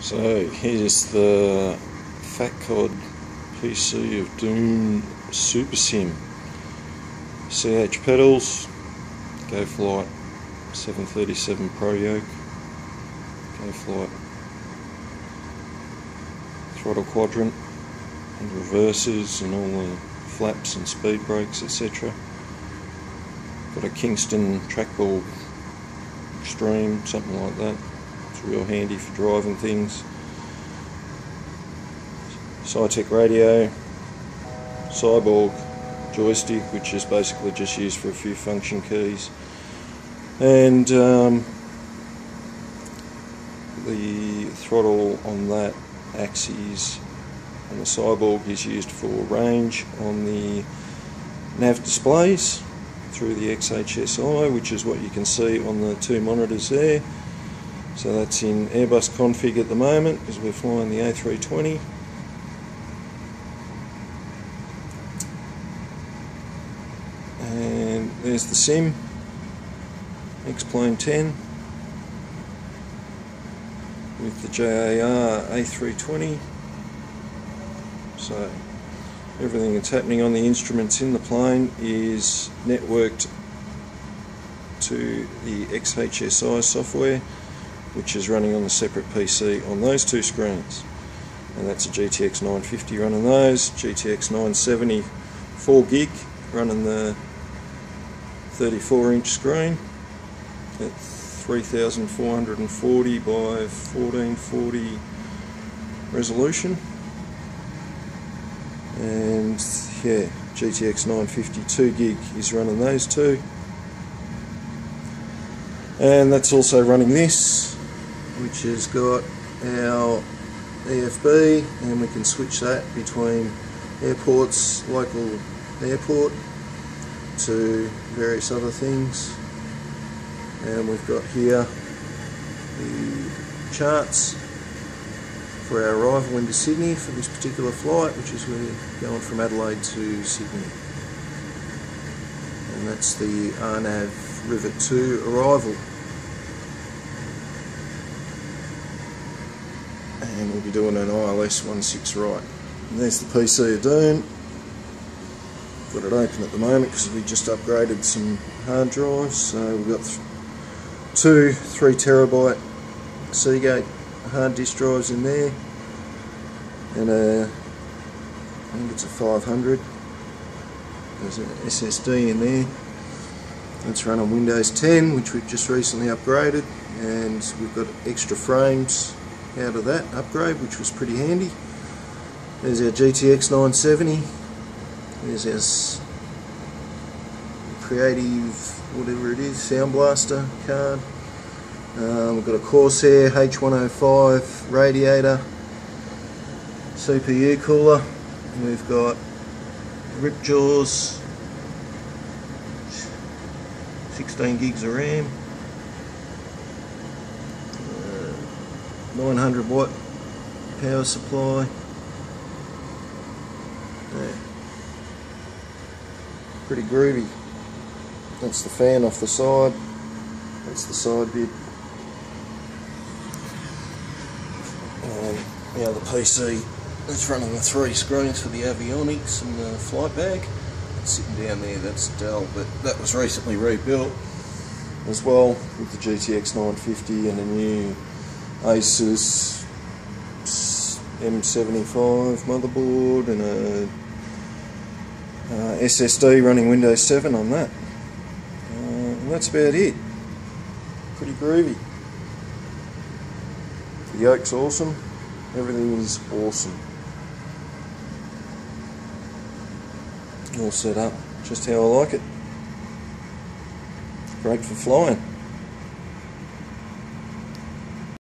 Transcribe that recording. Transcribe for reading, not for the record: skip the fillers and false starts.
So here's the Fat Cod PC of Doom Super Sim. CH pedals, Go Flight 737 Pro Yoke, Go Flight throttle quadrant and reverses and all the flaps and speed brakes, etc. Got a Kingston trackball Extreme, something like that. It's real handy for driving things. Cytec radio, Cyborg joystick, which is basically just used for a few function keys, and the throttle on that axis on the Cyborg is used for range on the nav displays through the XHSI, which is what you can see on the two monitors there. So that's in Airbus config at the moment because we're flying the A320. And there's the sim, X-Plane 10 with the JAR A320. So everything that's happening on the instruments in the plane is networked to the XHSI software, which is running on a separate PC on those two screens. And that's a GTX 950 running those, GTX 970 4 gig running the 34-inch screen at 3440 by 1440 resolution. And yeah, GTX 950 2 gig is running those two. And that's also running this, which has got our EFB, and we can switch that between airports, local airport, to various other things. And we've got here the charts for our arrival into Sydney for this particular flight, which is we're going from Adelaide to Sydney. And that's the RNAV Rivet 2 arrival. And we'll be doing an ILS 16 right. And there's the PC of Doom. Got it open at the moment because we just upgraded some hard drives. So we've got two 3 terabyte Seagate hard disk drives in there, and I think it's a 500. There's an SSD in there. It's running Windows 10, which we've just recently upgraded, and we've got extra frames out of that upgrade, which was pretty handy. There's our GTX 970. There's our Creative, whatever it is, Sound Blaster card. We've got a Corsair H105 radiator, CPU cooler. We've got Ripjaws, 16 gigs of RAM, 900 watt power supply. Yeah. Pretty groovy. That's the fan off the side. That's the side bit. And now the PC is running the 3 screens for the avionics and the flight bag. It's sitting down there, that's Dell, but that was recently rebuilt as well with the GTX 950 and a new Asus M75 motherboard and a SSD running Windows 7 on that. And that's about it. Pretty groovy. The yoke's awesome. Everything is awesome. All set up just how I like it. Great for flying.